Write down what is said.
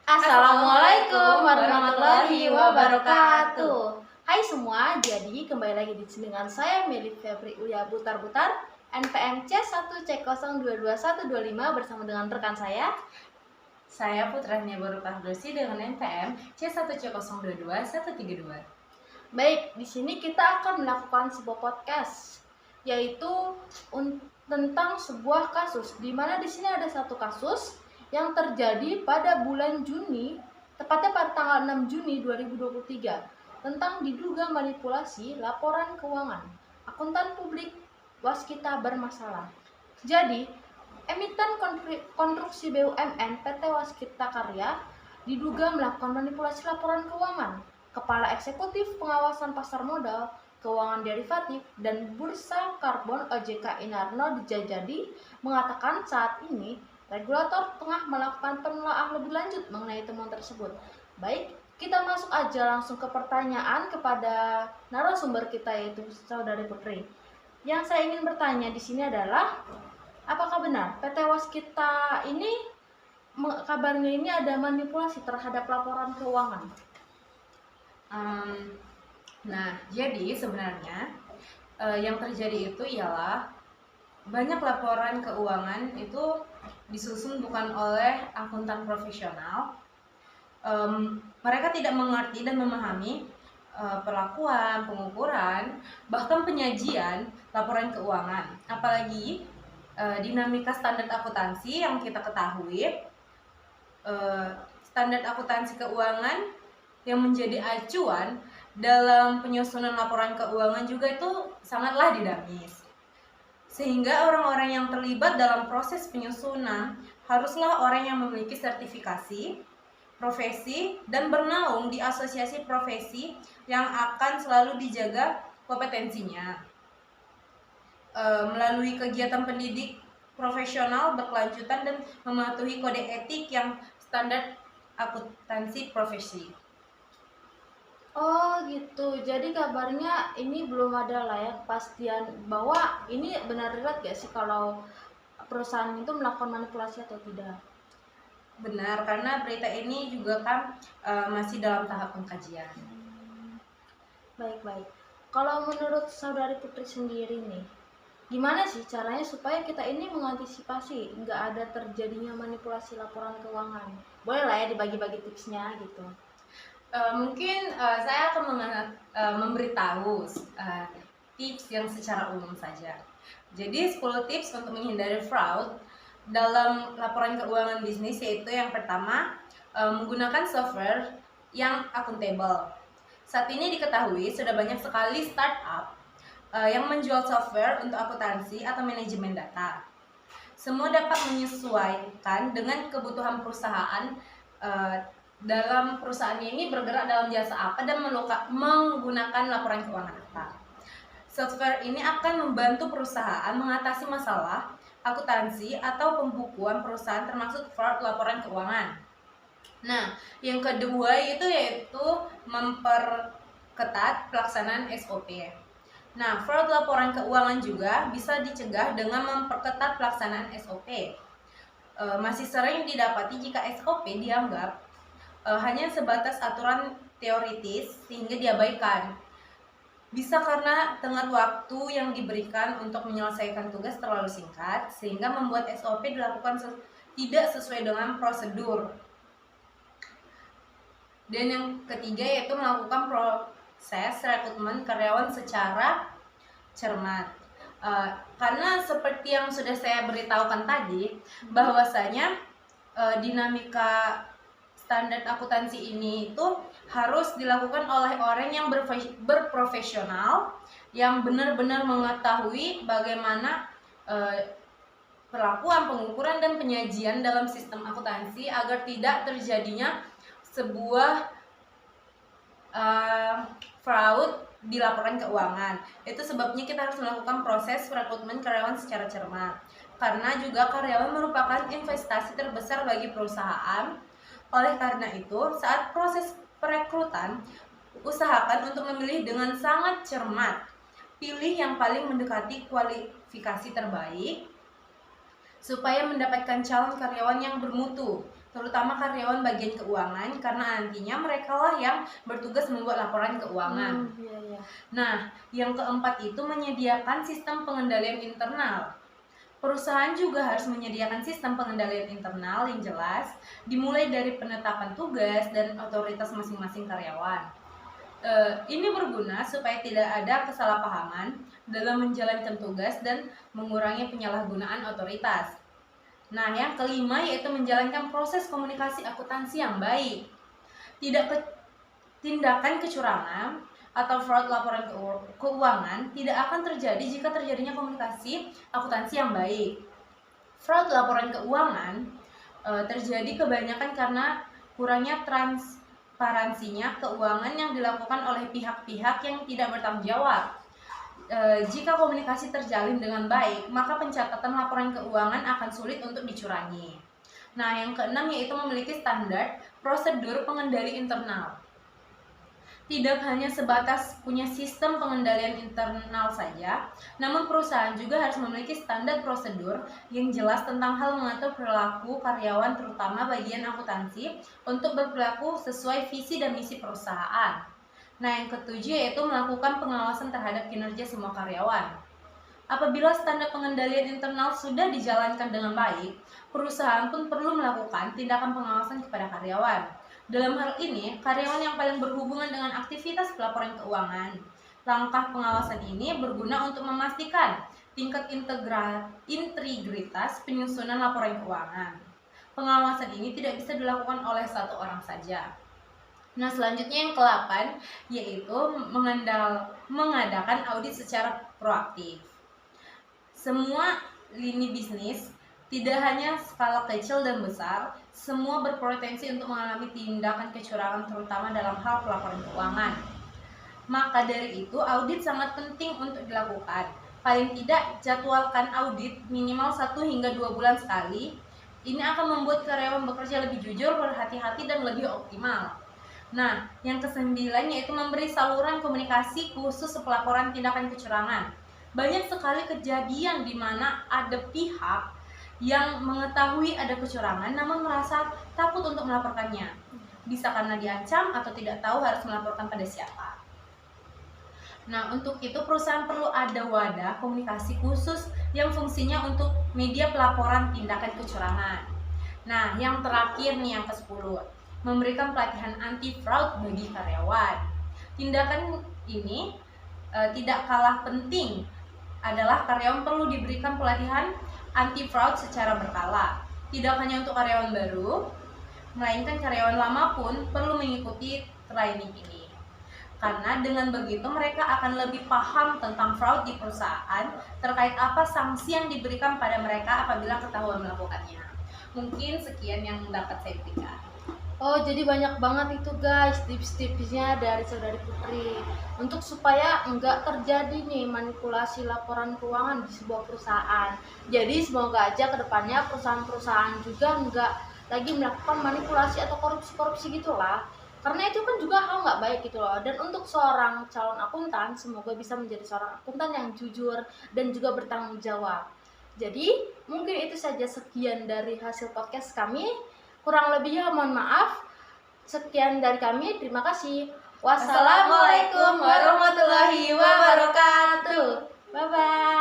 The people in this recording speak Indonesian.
Assalamualaikum warahmatullahi wabarakatuh. Hai semua, jadi kembali lagi di sini dengan saya Meli Febri Uya Butar-Butar, NPM C1C022125 bersama dengan rekan saya. Saya Putranya Baru Pahdosi dengan NPM C1C022132. Baik, di sini kita akan melakukan sebuah podcast yaitu tentang sebuah kasus, di mana di sini ada satu kasus yang terjadi pada bulan Juni, tepatnya pada tanggal 6 Juni 2023, tentang diduga manipulasi laporan keuangan akuntan publik Waskita bermasalah. Jadi, emiten konstruksi BUMN PT Waskita Karya diduga melakukan manipulasi laporan keuangan. Kepala Eksekutif Pengawasan Pasar Modal, Keuangan Derivatif, dan Bursa Karbon OJK Inarno Djajadi mengatakan saat ini regulator tengah melakukan penelaahan lebih lanjut mengenai temuan tersebut. Baik, kita masuk aja langsung ke pertanyaan kepada narasumber kita, yaitu Saudari Putri. Yang saya ingin bertanya di sini adalah, apakah benar PT Waskita ini kabarnya ini ada manipulasi terhadap laporan keuangan? Jadi sebenarnya yang terjadi itu ialah banyak laporan keuangan itu disusun bukan oleh akuntan profesional. Mereka tidak mengerti dan memahami perlakuan, pengukuran, bahkan penyajian laporan keuangan. Apalagi dinamika standar akuntansi yang kita ketahui, standar akuntansi keuangan yang menjadi acuan dalam penyusunan laporan keuangan juga itu sangatlah dinamis. Sehingga orang-orang yang terlibat dalam proses penyusunan haruslah orang yang memiliki sertifikasi, profesi, dan bernaung di asosiasi profesi yang akan selalu dijaga kompetensinya. Melalui kegiatan pendidik profesional berkelanjutan dan mematuhi kode etik yang standar akuntansi profesi. Oh gitu, jadi kabarnya ini belum ada lah ya kepastian bahwa ini benar benar gak sih kalau perusahaan itu melakukan manipulasi atau tidak? Benar, karena berita ini juga kan masih dalam tahap pengkajian. Baik. Kalau menurut Saudari Putri sendiri nih, gimana sih caranya supaya kita ini mengantisipasi nggak ada terjadinya manipulasi laporan keuangan? Boleh lah ya dibagi-bagi tipsnya gitu. Mungkin saya akan memberitahu tips yang secara umum saja. Jadi 10 tips untuk menghindari fraud dalam laporan keuangan bisnis, yaitu yang pertama, menggunakan software yang akuntabel. Saat ini diketahui sudah banyak sekali startup yang menjual software untuk akuntansi atau manajemen data. Semua dapat menyesuaikan dengan kebutuhan perusahaan. Dalam perusahaannya ini bergerak dalam jasa apa dan menggunakan laporan keuangan apa. Software ini akan membantu perusahaan mengatasi masalah akuntansi atau pembukuan perusahaan termasuk fraud laporan keuangan. Nah, yang kedua itu yaitu memperketat pelaksanaan SOP. Nah, fraud laporan keuangan juga bisa dicegah dengan memperketat pelaksanaan SOP. Masih sering didapati jika SOP dianggap hanya sebatas aturan teoritis sehingga diabaikan. Bisa karena tenggat waktu yang diberikan untuk menyelesaikan tugas terlalu singkat sehingga membuat SOP dilakukan tidak sesuai dengan prosedur. Dan yang ketiga yaitu melakukan proses rekrutmen karyawan secara cermat. Karena seperti yang sudah saya beritahukan tadi, bahwasanya dinamika standar akuntansi ini itu harus dilakukan oleh orang yang berprofesional, yang benar-benar mengetahui bagaimana perlakuan, pengukuran, dan penyajian dalam sistem akuntansi agar tidak terjadinya sebuah fraud di laporan keuangan. Itu sebabnya kita harus melakukan proses rekrutmen karyawan secara cermat, karena juga karyawan merupakan investasi terbesar bagi perusahaan. Oleh karena itu, saat proses perekrutan, usahakan untuk memilih dengan sangat cermat. Pilih yang paling mendekati kualifikasi terbaik supaya mendapatkan calon karyawan yang bermutu terutama karyawan bagian keuangan, karena nantinya mereka lah yang bertugas membuat laporan keuangan. Iya. Nah, yang keempat itu menyediakan sistem pengendalian internal. Perusahaan juga harus menyediakan sistem pengendalian internal yang jelas, dimulai dari penetapan tugas dan otoritas masing-masing karyawan. Ini berguna supaya tidak ada kesalahpahaman dalam menjalankan tugas dan mengurangi penyalahgunaan otoritas. Nah, yang kelima yaitu menjalankan proses komunikasi akuntansi yang baik. Tindakan kecurangan atau fraud laporan keuangan tidak akan terjadi jika terjadinya komunikasi akuntansi yang baik. Fraud laporan keuangan terjadi kebanyakan karena kurangnya transparansinya keuangan yang dilakukan oleh pihak-pihak yang tidak bertanggung jawab. Jika komunikasi terjalin dengan baik, maka pencatatan laporan keuangan akan sulit untuk dicurangi. Nah, yang keenam yaitu memiliki standar prosedur pengendali internal. Tidak hanya sebatas punya sistem pengendalian internal saja, namun perusahaan juga harus memiliki standar prosedur yang jelas tentang hal mengatur perilaku karyawan, terutama bagian akuntansi, untuk berperilaku sesuai visi dan misi perusahaan. Nah, yang ketujuh yaitu melakukan pengawasan terhadap kinerja semua karyawan. Apabila standar pengendalian internal sudah dijalankan dengan baik, perusahaan pun perlu melakukan tindakan pengawasan kepada karyawan. Dalam hal ini, karyawan yang paling berhubungan dengan aktivitas pelaporan keuangan. Langkah pengawasan ini berguna untuk memastikan tingkat integritas penyusunan laporan keuangan. Pengawasan ini tidak bisa dilakukan oleh satu orang saja. Nah, selanjutnya yang ke-8 yaitu mengadakan audit secara proaktif. Semua lini bisnis, tidak hanya skala kecil dan besar, semua berpotensi untuk mengalami tindakan kecurangan terutama dalam hal pelaporan keuangan. Maka dari itu, audit sangat penting untuk dilakukan. Paling tidak, jadwalkan audit minimal 1 hingga 2 bulan sekali. Ini akan membuat karyawan bekerja lebih jujur, berhati-hati, dan lebih optimal. Nah, yang ke-9 yaitu memberi saluran komunikasi khusus pelaporan tindakan kecurangan. Banyak sekali kejadian di mana ada pihak yang mengetahui ada kecurangan namun merasa takut untuk melaporkannya. Bisa karena diancam atau tidak tahu harus melaporkan pada siapa. Nah, untuk itu perusahaan perlu ada wadah komunikasi khusus yang fungsinya untuk media pelaporan tindakan kecurangan. Nah, yang terakhir nih, yang ke-10, memberikan pelatihan anti fraud bagi karyawan. Tindakan ini tidak kalah penting adalah karyawan perlu diberikan pelatihan anti fraud secara berkala. Tidak hanya untuk karyawan baru, melainkan karyawan lama pun perlu mengikuti training ini. Karena dengan begitu mereka akan lebih paham tentang fraud di perusahaan, terkait apa sanksi yang diberikan pada mereka apabila ketahuan melakukannya. Mungkin sekian yang dapat saya berikan. Oh, jadi banyak banget itu guys tips-tipsnya dari Saudari Putri untuk supaya enggak terjadi nih manipulasi laporan keuangan di sebuah perusahaan. Jadi semoga aja kedepannya perusahaan-perusahaan juga enggak lagi melakukan manipulasi atau korupsi-korupsi gitulah. Karena itu kan juga hal nggak baik gitu loh. Dan untuk seorang calon akuntan, semoga bisa menjadi seorang akuntan yang jujur dan juga bertanggung jawab. Jadi mungkin itu saja sekian dari hasil podcast kami. Kurang lebihnya mohon maaf. Sekian dari kami, terima kasih. Wassalamualaikum warahmatullahi wabarakatuh. Bye bye.